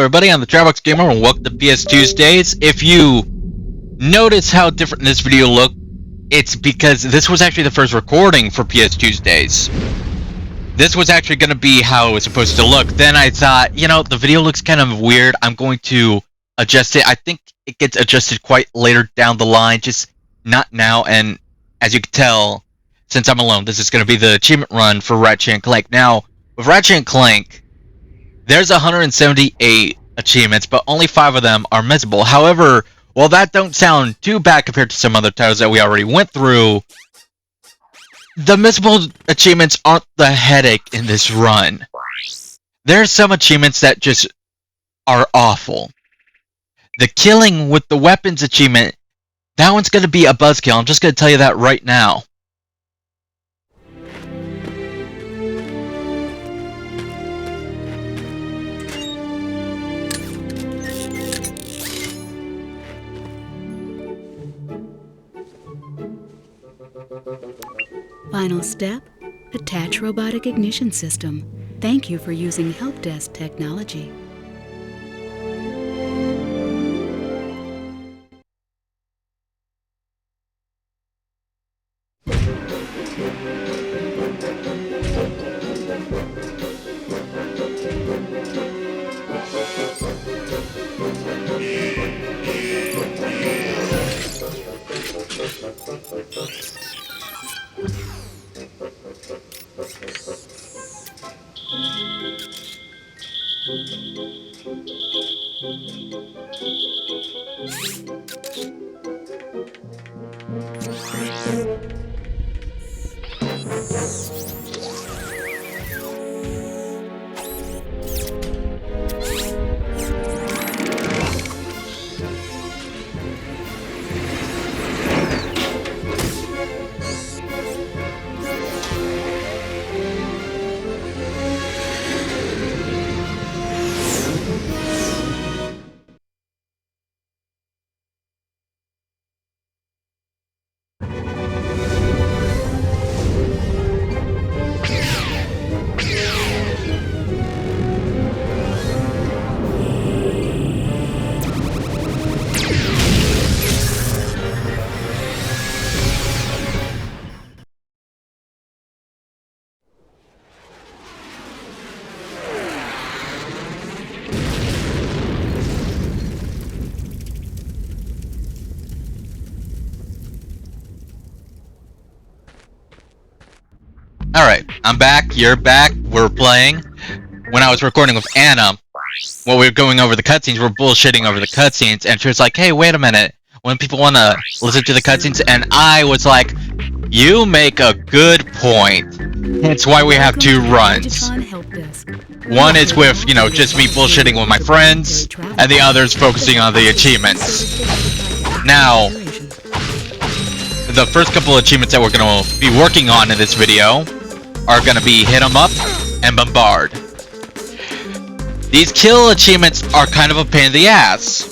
everybody, I'm the Travelbox Gamer and welcome to Ps2uesdays. If you notice how different this video looked, it's because this was actually the first recording for Ps2uesdays. This was actually going to be how it was supposed to look. Then I thought, you know, the video looks kind of weird. I'm going to adjust it. I think it gets adjusted quite later down the line, just not now. And as you can tell, since I'm alone, this is going to be the achievement run for Ratchet and Clank. Now, with Ratchet and Clank, there's 178 achievements, but only 5 of them are missable. However, while that don't sound too bad compared to some other titles that we already went through, the missable achievements aren't the headache in this run. There's some achievements that just are awful. The killing with the weapons achievement, that one's going to be a buzzkill. I'm just going to tell you that right now. Final step, attach robotic ignition system. Thank you for using help desk technology. Alright, I'm back, you're back, we're playing. When I was recording with Anna, while we were going over the cutscenes, we're bullshitting over the cutscenes, and she was like, hey, wait a minute, when people want to listen to the cutscenes, and I was like, you make a good point. That's why we have 2 runs. One is with, you know, just me bullshitting with my friends, and the other is focusing on the achievements. Now, the first couple of achievements that we're going to be working on in this video are going to be Hit 'em Up and Bombard. These kill achievements are kind of a pain in the ass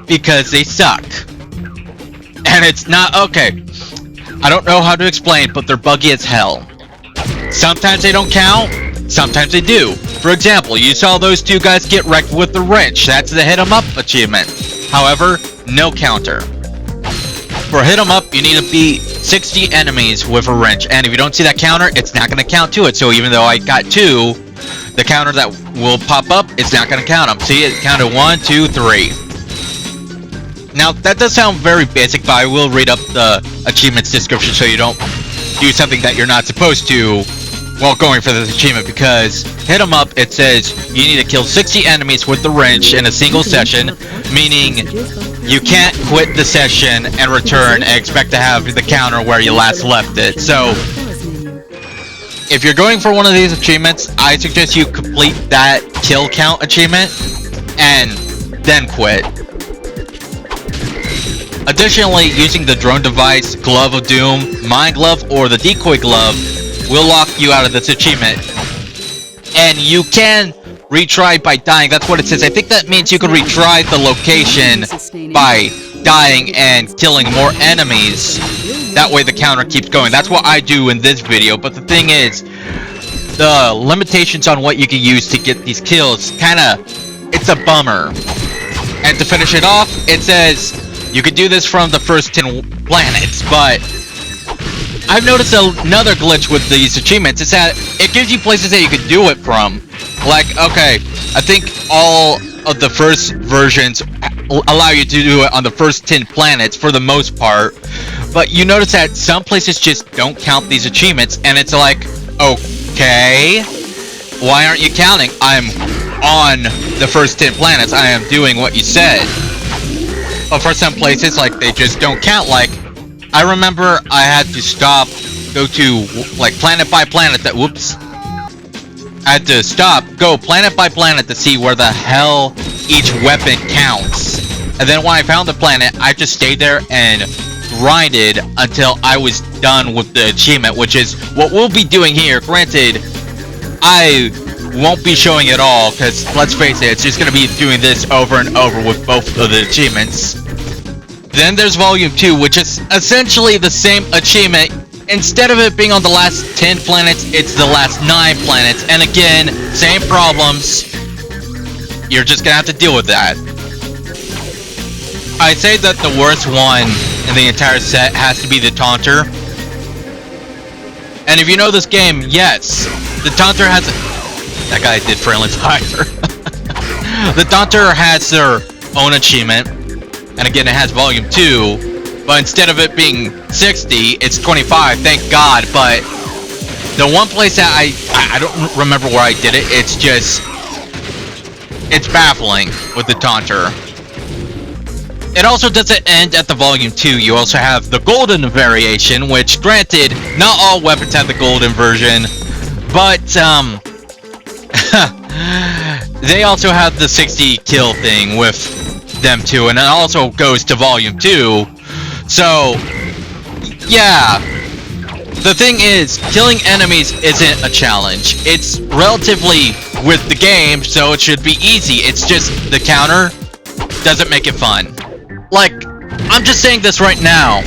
because they suck. And it's not okay. I don't know how to explain, but they're buggy as hell. Sometimes they don't count, sometimes they do. For example, you saw those 2 guys get wrecked with the wrench. That's the Hit 'em Up achievement. However, no counter. For Hit 'em Up, you need to beat 60 enemies with a wrench, and if you don't see that counter, it's not going to count to it. So even though I got 2, the counter that will pop up, it's not going to count them. See, it counted 1, 2, 3. Now, that does sound very basic, but I will read up the achievements description so you don't do something that you're not supposed to while going for this achievement, because Hit 'em Up, it says you need to kill 60 enemies with the wrench in a single session, meaning you can't quit the session and return and expect to have the counter where you last left it. So, if you're going for one of these achievements, I suggest you complete that kill count achievement and then quit. Additionally, using the drone device, Glove of Doom, Mind Glove, or the Decoy Glove will lock you out of this achievement. And you can retry by dying. That's what it says. I think that means you can retry the location by dying and killing more enemies. That way the counter keeps going. That's what I do in this video. But the thing is, the limitations on what you can use to get these kills it's a bummer. And to finish it off, it says you could do this from the first 10 planets, but I've noticed another glitch with these achievements. It's that it gives you places that you could do it from. Like, okay, I think all of the first versions allow you to do it on the first 10 planets for the most part, but you notice that some places just don't count these achievements, and it's like, okay, why aren't you counting? I'm on the first 10 planets. I am doing what you said. But for some places, like, they just don't count. Like, I remember I had to stop, go to, like, planet by planet that, whoops. I had to stop, go planet by planet to see where the hell each weapon counts. And then when I found the planet, I just stayed there and grinded until I was done with the achievement, which is what we'll be doing here. Granted, I won't be showing it all, because let's face it, it's just going to be doing this over and over with both of the achievements. Then there's Volume 2, which is essentially the same achievement. Instead of it being on the last 10 planets, it's the last 9 planets. And again, same problems. You're just going to have to deal with that. I'd say that the worst one in the entire set has to be the Taunter. And if you know this game, yes, the Taunter has... That guy did Friendly Fire. The Taunter has their own achievement. And again, it has Volume 2. But instead of it being 60, it's 25, thank God. But the one place that I don't remember where I did it, it's just... It's baffling with the Taunter. It also doesn't end at the Volume 2. You also have the Golden variation, which, granted, not all weapons have the Golden version. But, they also have the 60 kill thing with them too, and it also goes to Volume 2. So, yeah. The thing is, killing enemies isn't a challenge. It's relatively with the game, so it should be easy. It's just the counter doesn't make it fun. Like, I'm just saying this right now.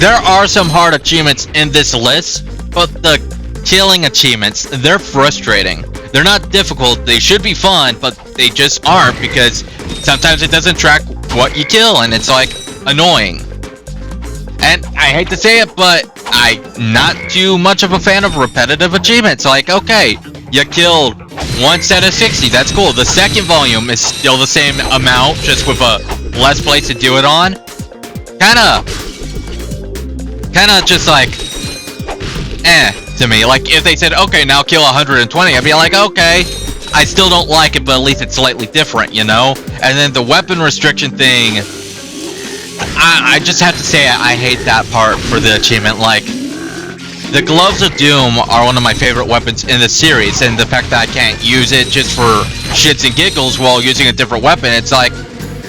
There are some hard achievements in this list, but the killing achievements, they're frustrating. They're not difficult, they should be fun, but they just aren't, because sometimes it doesn't track what you kill, and it's like annoying. And I hate to say it, but I'm not too much of a fan of repetitive achievements. Like, okay, you killed one set of 60, that's cool. The second volume is still the same amount, just with a less place to do it on. Kinda just like, to me. Like, if they said, okay, now kill 120, I'd be like, okay, I still don't like it, but at least it's slightly different, you know? And then the weapon restriction thing, I just have to say, I hate that part for the achievement. Like, the Gloves of Doom are one of my favorite weapons in the series, and the fact that I can't use it just for shits and giggles while using a different weapon, it's like,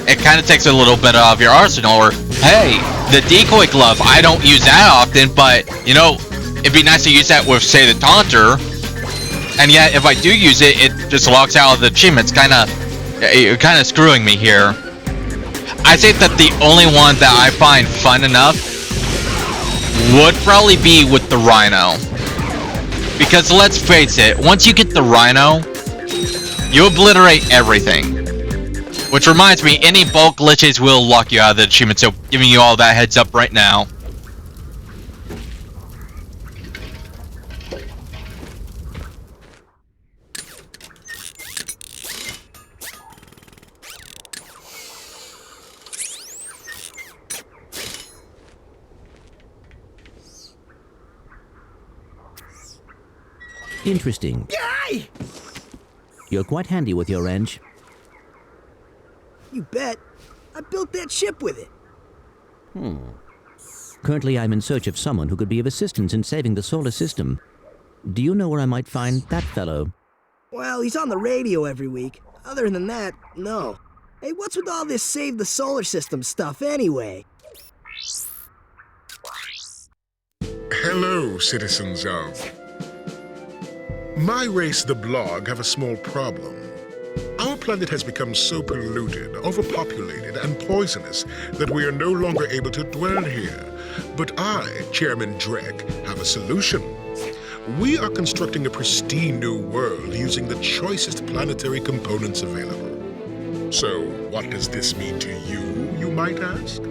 it kind of takes a little bit out of your arsenal. Or, hey, the Decoy Glove, I don't use that often, but, you know, it'd be nice to use that with, say, the Taunter. And yet, if I do use it, it just locks out of the achievements. Kind of screwing me here. I think that the only one that I find fun enough would probably be with the Rhino. Because let's face it, once you get the Rhino, you obliterate everything. Which reminds me, any bulk glitches will lock you out of the achievement, so giving you all that heads up right now. Interesting. Yay! You're quite handy with your wrench. You bet. I built that ship with it. Currently, I'm in search of someone who could be of assistance in saving the solar system. Do you know where I might find that fellow? Well, he's on the radio every week. Other than that, no. Hey, what's with all this save the solar system stuff anyway? Hello, citizens of... My race, the Blog, have a small problem. Our planet has become so polluted, overpopulated, and poisonous that we are no longer able to dwell here. But I, Chairman Drek, have a solution. We are constructing a pristine new world using the choicest planetary components available. So, what does this mean to you, you might ask?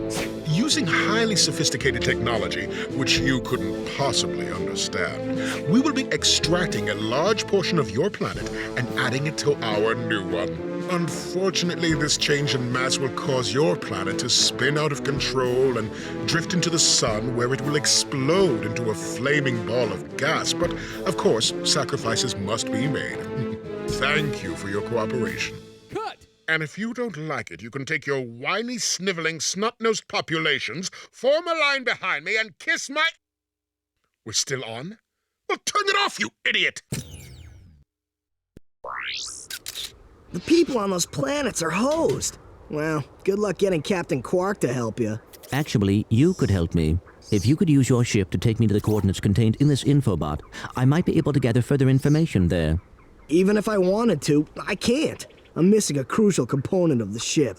Using highly sophisticated technology, which you couldn't possibly understand, we will be extracting a large portion of your planet and adding it to our new one. Unfortunately, this change in mass will cause your planet to spin out of control and drift into the sun, where it will explode into a flaming ball of gas. But, of course, sacrifices must be made. Thank you for your cooperation. Cut! And if you don't like it, you can take your whiny, sniveling, snot-nosed populations, form a line behind me, and kiss my... We're still on? Well, turn it off, you idiot! The people on those planets are hosed. Well, good luck getting Captain Quark to help you. Actually, you could help me. If you could use your ship to take me to the coordinates contained in this infobot, I might be able to gather further information there. Even if I wanted to, I can't. I'm missing a crucial component of the ship.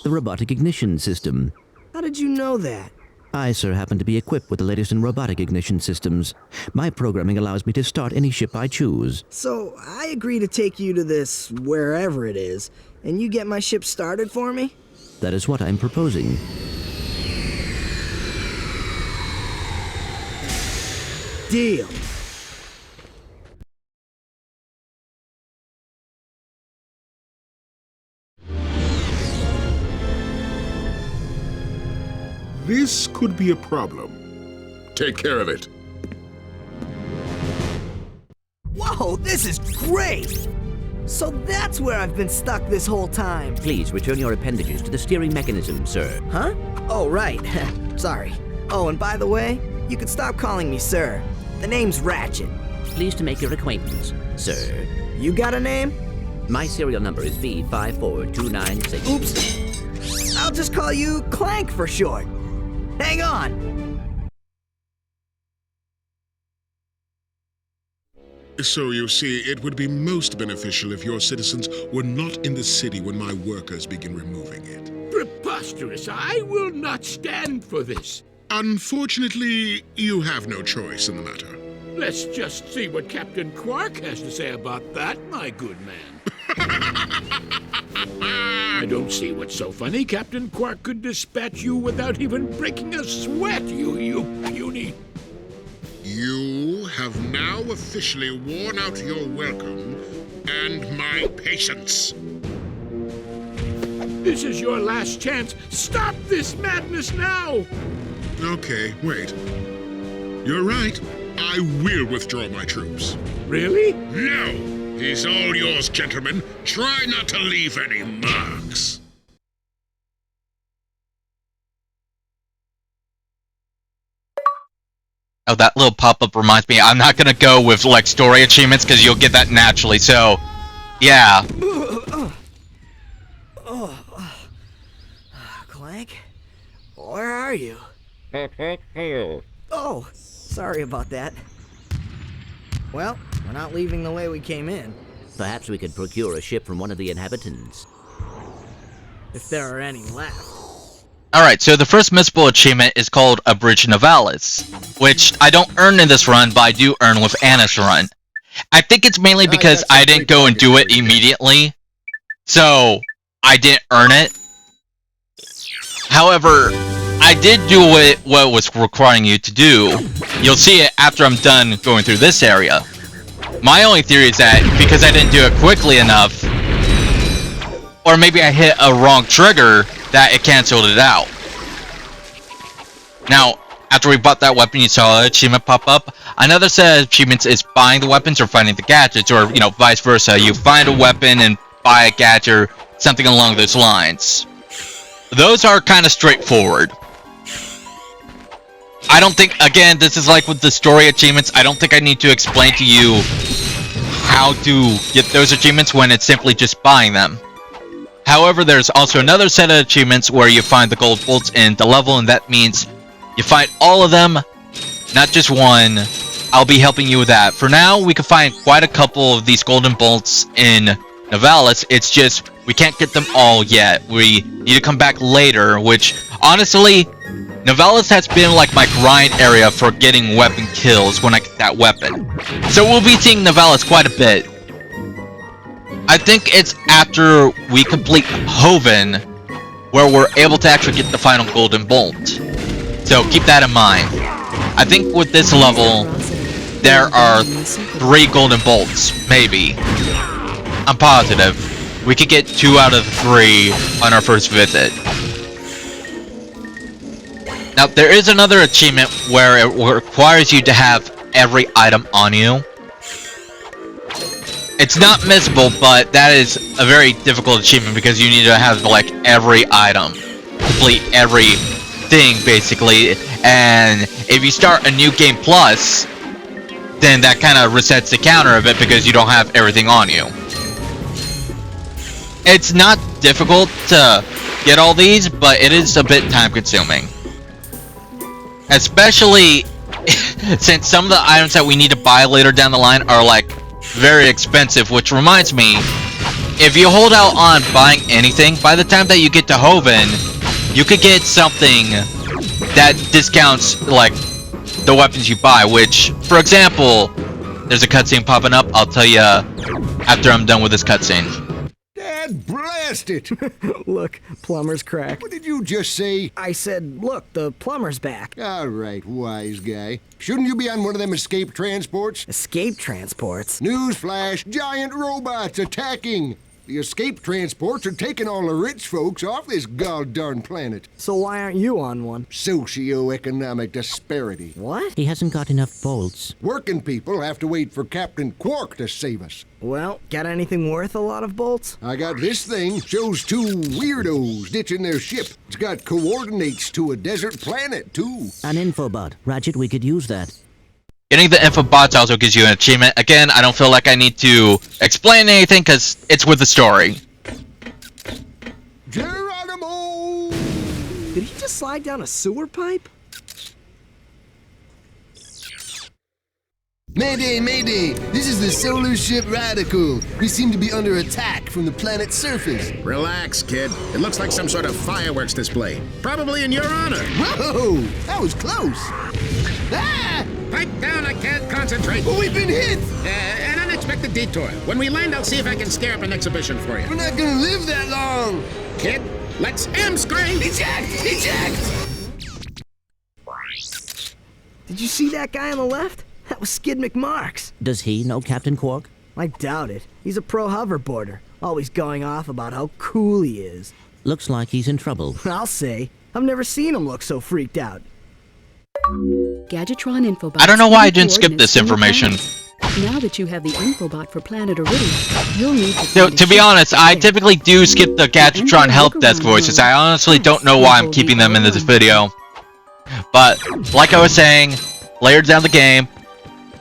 The robotic ignition system. How did you know that? I, sir, happen to be equipped with the latest in robotic ignition systems. My programming allows me to start any ship I choose. So, I agree to take you to this wherever it is, and you get my ship started for me? That is what I'm proposing. Deal. This could be a problem. Take care of it. Whoa, this is great! So that's where I've been stuck this whole time. Please return your appendages to the steering mechanism, sir. Huh? Oh, right. Sorry. Oh, and by the way, you could stop calling me sir. The name's Ratchet. Pleased to make your acquaintance, sir. You got a name? My serial number is V54296. Oops. I'll just call you Clank for short. Hang on! So you see, it would be most beneficial if your citizens were not in the city when my workers begin removing it. Preposterous! I will not stand for this. Unfortunately, you have no choice in the matter. Let's just see what Captain Quark has to say about that, my good man. I don't see what's so funny. Captain Quark could dispatch you without even breaking a sweat, you puny. You have now officially worn out your welcome and my patience. This is your last chance. Stop this madness now! Okay, wait. You're right. I will withdraw my troops. Really? No! He's all yours, gentlemen. Try not to leave any marks. Oh, that little pop-up reminds me, I'm not gonna go with, like, story achievements, because you'll get that naturally, so... Yeah. Clank? Where are you? Oh, sorry about that. Well, we're not leaving the way we came in. Perhaps we could procure a ship from one of the inhabitants. If there are any left. Alright, so the first missable achievement is called Abridge Novalis, which I don't earn in this run, but I do earn with Anna's run. I think it's mainly because I didn't go and do it immediately, so I didn't earn it. However, I did do what it was requiring you to do. You'll see it after I'm done going through this area. My only theory is that because I didn't do it quickly enough, or maybe I hit a wrong trigger, that it canceled it out. Now, after we bought that weapon, you saw an achievement pop up. Another set of achievements is buying the weapons or finding the gadgets, or, you know, vice versa. You find a weapon and buy a gadget, or something along those lines. Those are kind of straightforward. I don't think, again, this is like with the story achievements, I don't think I need to explain to you how to get those achievements when it's simply just buying them. However, there's also another set of achievements where you find the gold bolts in the level, and that means you find all of them, not just one. I'll be helping you with that. For now, we can find quite a couple of these golden bolts in Novalis. It's just, we can't get them all yet. We need to come back later, which, honestly, Novalis has been like my grind area for getting weapon kills when I get that weapon. So we'll be seeing Novalis quite a bit. I think it's after we complete Hoven where we're able to actually get the final golden bolt. So keep that in mind. I think with this level, there are 3 golden bolts, maybe. I'm positive. We could get 2 out of the 3 on our first visit. Now, there is another achievement where it requires you to have every item on you. It's not missable, but that is a very difficult achievement because you need to have, like, every item. Complete everything, basically. And if you start a new game plus, then that kind of resets the counter a bit because you don't have everything on you. It's not difficult to get all these, but it is a bit time-consuming. Especially since some of the items that we need to buy later down the line are, like, very expensive, which reminds me, if you hold out on buying anything, by the time that you get to Hoven, you could get something that discounts, like, the weapons you buy, which, for example, there's a cutscene popping up. I'll tell you after I'm done with this cutscene. Dad, blast it! Look, plumber's crack. What did you just say? I said, look, the plumber's back. All right, wise guy. Shouldn't you be on one of them escape transports? Escape transports? Newsflash, giant robots attacking! The escape transports are taking all the rich folks off this god-darn planet. So why aren't you on one? Socioeconomic disparity. What? He hasn't got enough bolts. Working people have to wait for Captain Quark to save us. Well, got anything worth a lot of bolts? I got this thing. Shows 2 weirdos ditching their ship. It's got coordinates to a desert planet, too. An infobot. Ratchet, we could use that. Getting the infobots also gives you an achievement. Again, I don't feel like I need to explain anything because it's with the story. Geronimo! Did he just slide down a sewer pipe? Mayday, mayday! This is the solar ship Radical. We seem to be under attack from the planet's surface. Relax, kid. It looks like some sort of fireworks display. Probably in your honor. Whoa! That was close! Ah! Pipe down, I can't concentrate. But we've been hit! An unexpected detour. When we land, I'll see if I can scare up an exhibition for you. We're not gonna live that long! Kid, let's M-scrape! Eject! Eject! Did you see that guy on the left? That was Skid McMarks. Does he know Captain Quark? I doubt it. He's a pro hoverboarder, always going off about how cool he is. Looks like he's in trouble. I'll say. I've never seen him look so freaked out. Gadgetron Infobot. I don't know why I didn't skip this information. Now that you have the Infobot for Planet Iridium, you'll need to... So, to be honest, I typically do skip the Gadgetron help desk voices. I honestly don't know why I'm keeping them in this video. But, like I was saying, later down the game,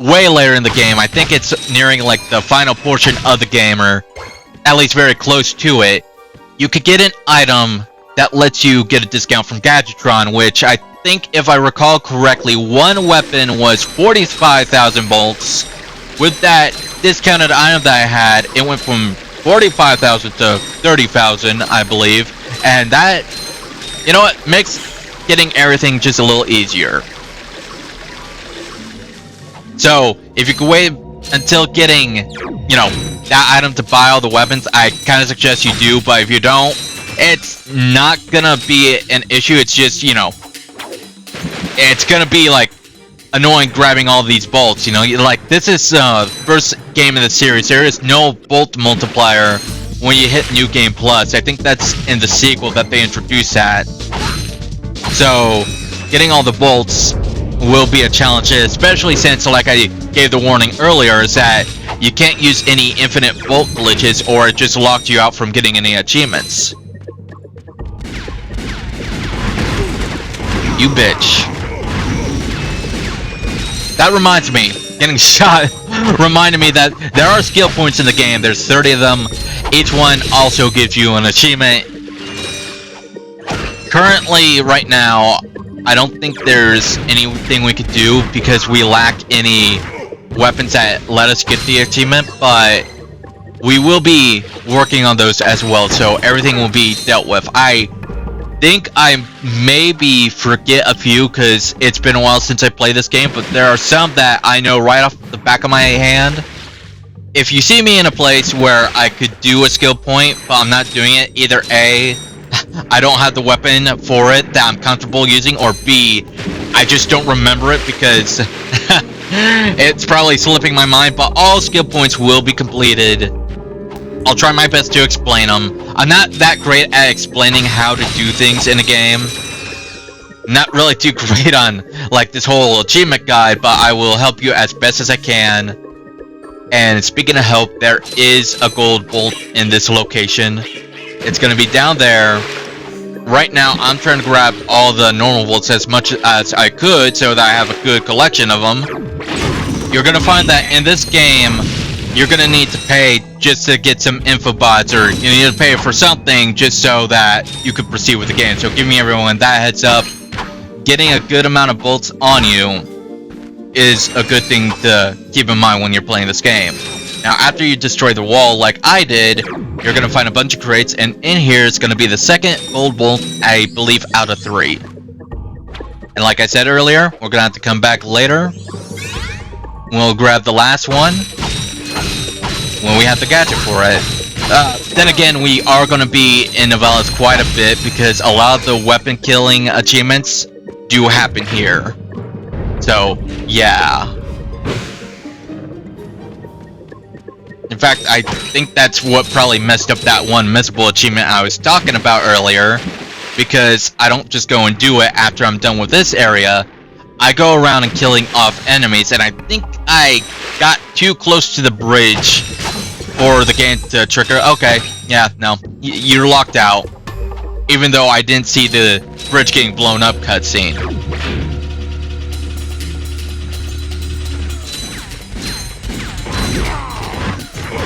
way later in the game, I think it's nearing like the final portion of the game, or at least very close to it, you could get an item that lets you get a discount from Gadgetron, which I think, if I recall correctly, one weapon was 45,000 bolts. With that discounted item that I had, it went from 45,000 to 30,000, I believe, and that, you know what, makes getting everything just a little easier. So, if you can wait until getting, you know, that item to buy all the weapons, I kind of suggest you do, but if you don't, it's not gonna be an issue. It's just, you know, it's gonna be, like, annoying grabbing all these bolts, you know? Like, this is first game in the series. There is no bolt multiplier when you hit New Game Plus. I think that's in the sequel that they introduced that. So, getting all the bolts will be a challenge, especially since, like I gave the warning earlier, is that you can't use any infinite bolt glitches or it just locked you out from getting any achievements. You bitch. That reminds me, getting shot reminded me that there are skill points in the game. There's 30 of them. Each one also gives you an achievement. Currently, right now, I don't think there's anything we could do because we lack any weapons that let us get the achievement, but we will be working on those as well, so everything will be dealt with. I think I maybe forget a few because it's been a while since I played this game, but there are some that I know right off the back of my hand. if you see me in a place where I could do a skill point, but I'm not doing it, either A, I don't have the weapon for it that I'm comfortable using, or B, I just don't remember it because it's probably slipping my mind, but all skill points will be completed. I'll try my best to explain them. I'm not that great at explaining how to do things in a game. Not really too great on like this whole achievement guide, but I will help you as best as I can. And speaking of help, there is a gold bolt in this location. It's going to be down there. Right now, I'm trying to grab all the normal bolts as much as I could so that I have a good collection of them. You're going to find that in this game, you're going to need to pay just to get some infobots, or you need to pay for something just so that you can proceed with the game. So give me everyone that heads up. Getting a good amount of bolts on you is a good thing to keep in mind when you're playing this game. Now, after you destroy the wall like I did, you're going to find a bunch of crates, and in here is going to be the second gold bolt, I believe, out of 3. And like I said earlier, we're going to have to come back later. We'll grab the last one when we have the gadget for it. Then again, we are going to be in Novellas quite a bit because a lot of the weapon killing achievements do happen here. So, yeah. In fact, I think that's what probably messed up that one missable achievement I was talking about earlier, because I don't just go and do it after I'm done with this area. I go around and killing off enemies, and I think I got too close to the bridge for the game to trigger. Okay, yeah, no, you're locked out. Even though I didn't see the bridge getting blown up cutscene.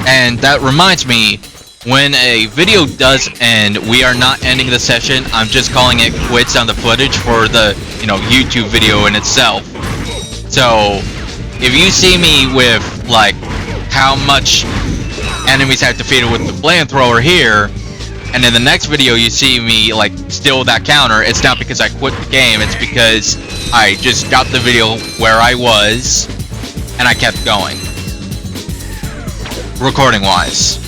And that reminds me, when a video does end, we are not ending the session. I'm just calling it quits on the footage for the, YouTube video in itself. So, if you see me with, like, how much enemies I've defeated with the flamethrower here, and in the next video you see me, like, still with that counter, it's not because I quit the game, it's because I just stopped the video where I was, and I kept going. Recording-wise.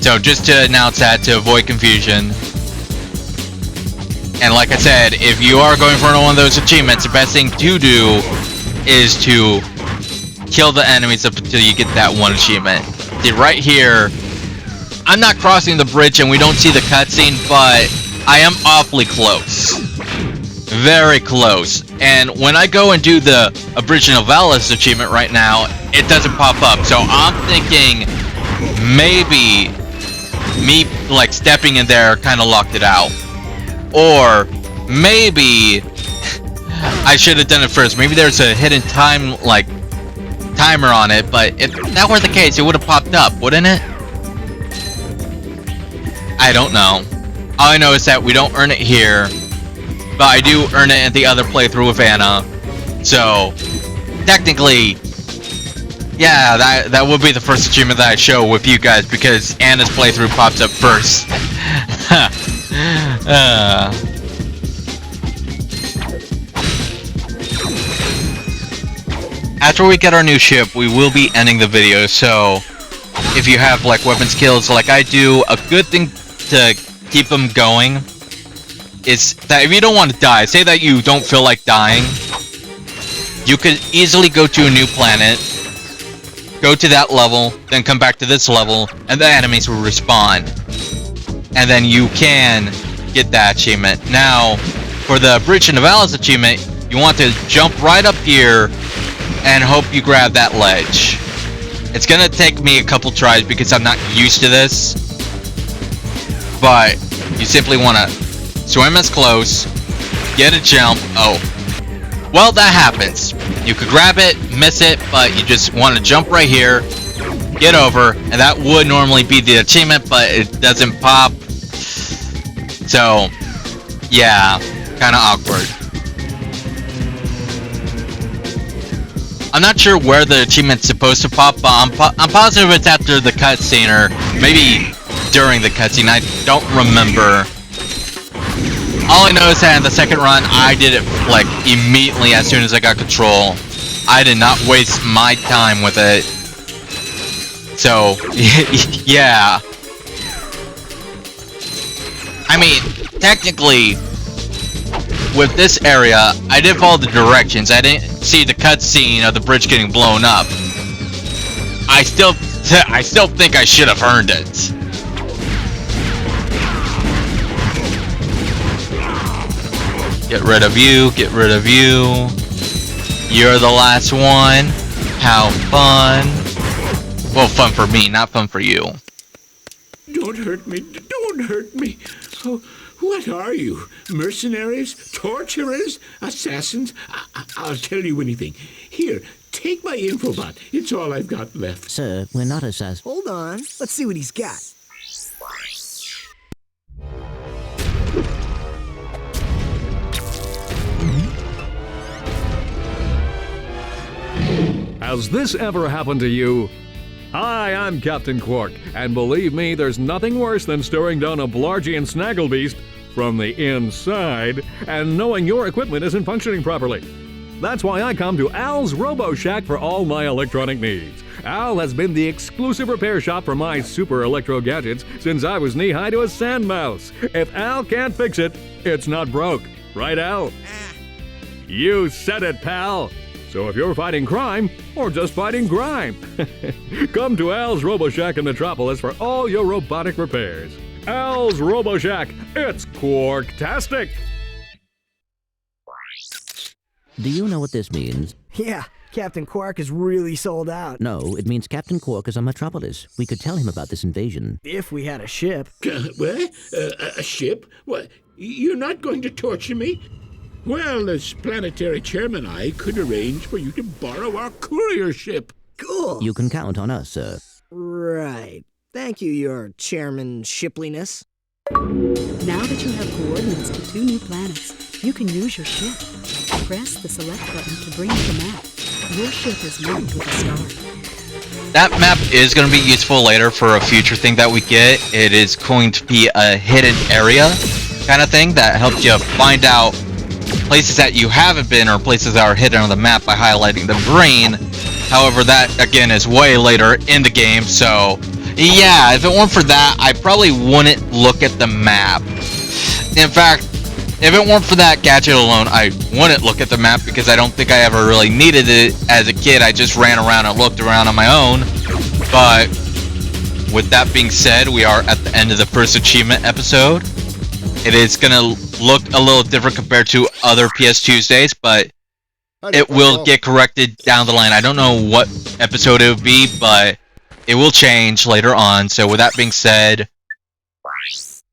So just to announce that to avoid confusion. And like I said, if you are going for one of those achievements, the best thing to do is to kill the enemies up until you get that one achievement. See, right here, I'm not crossing the bridge and we don't see the cutscene, but I am awfully close. Very close. And when I go and do the Original Novellas achievement right now, it doesn't pop up. So I'm thinking maybe me like stepping in there kind of locked it out. Or maybe I should have done it first. Maybe there's a hidden timer on it, but if that were the case, it would have popped up, wouldn't it? I don't know. All I know is that we don't earn it here, but I do earn it in the other playthrough with Anna. So, technically, yeah, that would be the first achievement that I show with you guys, because Anna's playthrough pops up first. After we get our new ship, we will be ending the video, so if you have like weapon skills like I do, a good thing to keep them going is that if you don't want to die, say that you don't feel like dying, you could easily go to a new planet, go to that level, then come back to this level, and the enemies will respawn. And then you can get that achievement. Now, for the Bridge to Novellas achievement, you want to jump right up here and hope you grab that ledge. It's gonna take me a couple tries because I'm not used to this, but you simply want to swim as close, get a jump. Oh, well, that happens. You could grab it, miss it, but you just want to jump right here, get over, and that would normally be the achievement, but it doesn't pop. So, yeah, kind of awkward. I'm not sure where the achievement's supposed to pop, but I'm positive it's after the cutscene, or maybe during the cutscene. I don't remember. All I know is that in the second run, I did it like immediately as soon as I got control. I did not waste my time with it. So, yeah. I mean, technically, with this area, I did follow the directions. I didn't see the cutscene of the bridge getting blown up. I still think I should have earned it. Get rid of you, get rid of you. You're the last one. How fun. Well, fun for me, not fun for you. Don't hurt me. Don't hurt me. Oh, what are you? Mercenaries? Torturers? Assassins? I'll tell you anything. Here, take my infobot. It's all I've got left. Sir, we're not assassins. Hold on. Let's see what he's got. Has this ever happened to you? Hi, I'm Captain Quark, and believe me, there's nothing worse than staring down a Blargian snagglebeast from the inside and knowing your equipment isn't functioning properly. That's why I come to Al's Robo Shack for all my electronic needs. Al has been the exclusive repair shop for my super electro gadgets since I was knee-high to a sand mouse. If Al can't fix it, it's not broke. Right, Al? You said it, pal! So if you're fighting crime, or just fighting grime, come to Al's Robo Shack in Metropolis for all your robotic repairs. Al's Robo Shack, it's Quarktastic! Do you know what this means? Yeah, Captain Quark is really sold out. No, it means Captain Quark is on Metropolis. We could tell him about this invasion. If we had a ship. What? A ship? What? You're not going to torture me? Well, as planetary chairman, I could arrange for you to borrow our courier ship. Cool. You can count on us, sir. Right. Thank you, your chairman shipliness. Now that you have coordinates to 2 new planets, you can use your ship. Press the select button to bring up the map. Your ship is marked with a star. That map is going to be useful later for a future thing that we get. It is going to be a hidden area kind of thing that helps you find out places that you haven't been or places that are hidden on the map by highlighting the green. However, that again is way later in the game, so yeah, if it weren't for that, I probably wouldn't look at the map. In fact, if it weren't for that gadget alone, I wouldn't look at the map because I don't think I ever really needed it as a kid. I just ran around and looked around on my own. But with that being said, we are at the end of the first achievement episode. It is gonna look a little different compared to other Ps2uesdays, but it will get corrected down the line. I don't know what episode it will be, but it will change later on. So with that being said,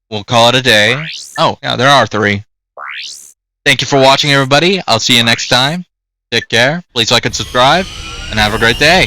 we'll call it a day. Oh, yeah, there are 3. Thank you for watching, everybody. I'll see you next time. Take care. Please like and subscribe, and have a great day.